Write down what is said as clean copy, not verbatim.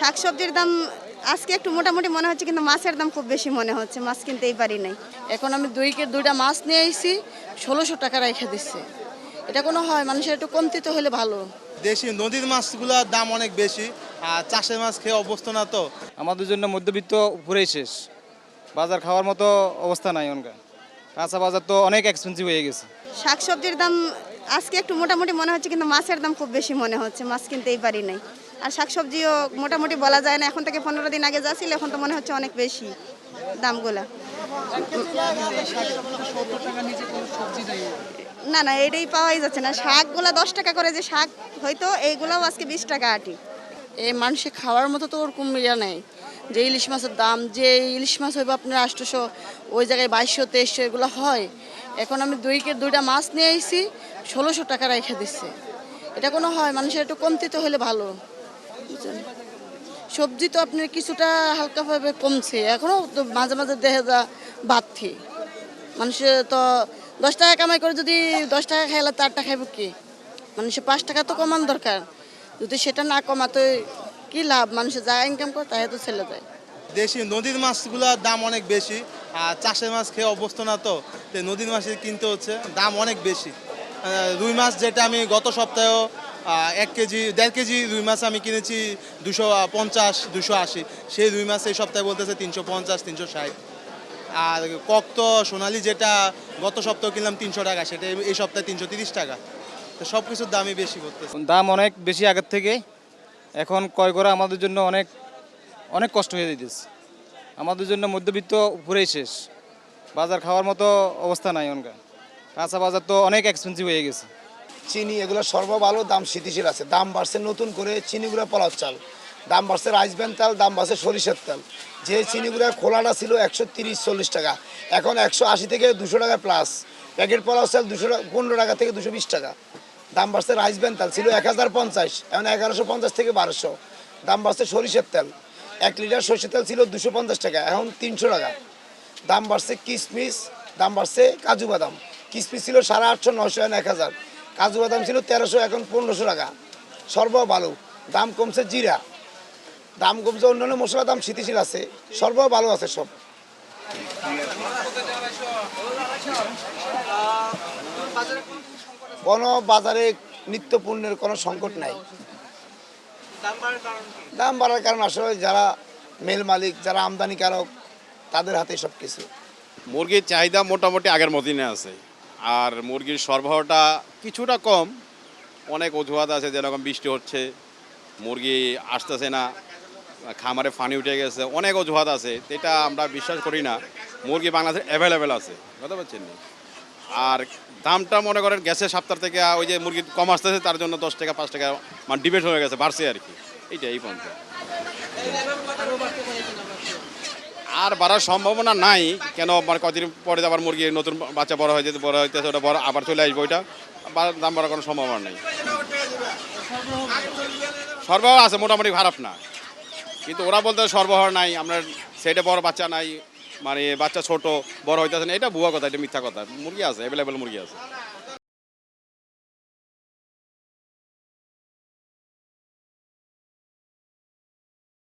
শাকসবজির দাম আজকে একটু মোটামুটি মনে হচ্ছে, কিন্তু মাছের দাম খুব বেশি মনে হচ্ছে। মাছ কিনতেই পারি নাই। এখন আমি দুইটা মাছ নিয়ে আইছি, ১৬০০ টাকা রেখে দিচ্ছে। এটা কোনো হয়? মানুষের একটু কমতিতে হলে ভালো। দেশি নদীর মাছগুলোর দাম অনেক বেশি, আর চাষের মাছ খেয়ে অভ্যস্ত না তো। আমাদের জন্য মধ্যবিত্ত পুরেই শেষ। বাজার খাওয়ার মতো অবস্থা নাই ওনকা। কাঁচা বাজার তো অনেক এক্সপেন্সিভ হয়ে গেছে। শাকসবজির দাম আজকে একটু মোটামুটি মনে হচ্ছে, কিন্তু মাছের দাম খুব বেশি মনে হচ্ছে। মাছ কিনতেই পারি নাই। আর শাকসবজিও মোটামুটি বলা যায় না, এখন থেকে 15 দিন আগে যা ছিল এখন তো মনে হচ্ছে অনেক বেশি দামগুলা। না না, এটাই পাওয়াই যাচ্ছে না। শাকগুলা 10 টাকা করে যে শাক হয়তো, এইগুলাও আজকে 20 টাকা আটি। এই মানুষের খাওয়ার মতো তো ওরকম ইয়া নেই। যে ইলিশ মাছের দাম, যে ইলিশ মাছ হইব আপনার 800, ওই জায়গায় 2200 2300 এগুলো হয়। এখন আমি দুইটা মাছ নিয়ে আইছি, ১৬০০ টাকা রেখে দিচ্ছে। এটা কোনো হয়? মানুষের একটু কমতিতে হলে ভালো। বুঝছেন? সবজি তো আপনার কিছুটা হালকাভাবে কমছে, এখনও তো মাঝে মাঝে দেখা যা বাড়তি। মানুষের তো 10 টাকা কামাই করে যদি 10 টাকা খাইলে 4 টাকা খাইব কি? মানুষের 5 টাকা তো কমানো দরকার। যদি সেটা না কমাতে কি লাভ? মানুষের যা ইনকাম করে তাই তো ছেলে যায়। দেশি নদীর মাছগুলোর দাম অনেক বেশি, আর চাষের মাছ খেয়ে অভ্যস্ত না তো, তাই নদীর মাছের কিনতে হচ্ছে, দাম অনেক বেশি। রুই মাছ যেটা আমি গত সপ্তাহে 1 কেজি 1.5 কেজি রুই মাছ আমি কিনেছি 250 280, সেই রুই মাছ এই সপ্তাহে বলতেছে 350 360। আর কক তো সোনালি যেটা গত সপ্তাহে কিনলাম 300 টাকা, সেটা এই সপ্তাহে 330 টাকা। তো সব কিছুর দামই বেশি করতেছে। দাম অনেক বেশি আগের থেকে। এখন ক্রয় করা আমাদের জন্য অনেক অনেক কষ্ট হয়ে যেতেছে। আমাদের জন্য মধ্যবিত্ত পুরেই শেষ। বাজার খাওয়ার মতো অবস্থা নাই ওনকা। কাঁচা বাজার তো অনেক এক্সপেন্সিভ হয়ে গেছে। চিনি এগুলো সর্বভালো দাম স্থিতিশীল আছে। দাম বাড়ছে নতুন করে চিনিগুলো পলাশ চাল, দাম বাড়ছে রাইস ব্র্যান তেল, দাম বাড়ছে সরিষার তেল। যে চিনিগুলো খোলাটা ছিল 130-140 টাকা, এখন 180 থেকে 200 টাকা প্লাস। প্যাকেট পলাশ চাল 215 টাকা থেকে 220 টাকা। দাম বাড়ছে রাইস ব্র্যান তেল, ছিল 1050, এখন 1150 থেকে 1200। দাম বাড়ছে সরিষার তেল, 1 লিটার সরিষার তেল ছিল 250 টাকা, এখন 300 টাকা। দাম বাড়ছে কিশমিশ, দাম বাড়ছে কাজু বাদাম। কিশমিশ ছিল 850 900, এখন 1000। কাজু বাদাম ছিল 1300, এখন 1500 টাকা। সর্বভালো দাম কমছে জিরা, দাম কমছে। অন্যান্য মশলার দাম স্থিতিশীল আছে, সর্বভালো আছে সব। কোনো বাজারে নিত্য পণ্যের কোনো সংকট নাই। দাম বাড়ার কারণ আসলে যারা মেল মালিক, যারা আমদানিকারক, তাদের হাতে সব কিছু। মুরগির চাহিদা মোটামুটি আগের মতনই আছে, আর মুরগির সরবরাহটা কিছুটা কম। অনেক অজুহাত আছে, যেরকম বৃষ্টি হচ্ছে, মুরগি আসতেছে না, খামারে পানি উঠে গেছে, অনেক অজুহাত আছে। এটা আমরা বিশ্বাস করি না। মুরগি বাংলাদেশে অ্যাভেলেবেল আছে, বুঝতে পারছেন। আর দামটা মনে করেন গ্যাসের সপ্তাহ থেকে ওই যে মুরগি কম আসতেছে, তার জন্য 10 টাকা 5 টাকা মানে ডিবেট হয়ে গেছে, বাড়ছে আর কি। এইটাই পর্যন্ত আর বাড়ার সম্ভাবনা নাই। কেন মানে কদিন পরে আবার মুরগি নতুন বাচ্চা বড় হয়ে যেতে, বড় হইতেছে, ওটা বড় আবার চলে আসবে, ওইটা দাম বাড়ার কোনো সম্ভাবনা নেই। সরবরাহ আছে মোটামুটি, খারাপ না। কিন্তু ওরা বলতে সরবরাহ নাই, আমরা সেটা বড় বাচ্চা নাই, মানে বাচ্চা ছোট বড় হইতেছে না, এটা ভুয়া কথা, এটা মিথ্যা কথা। মুরগি আছে, অ্যাভেলেবেল মুরগি আছে।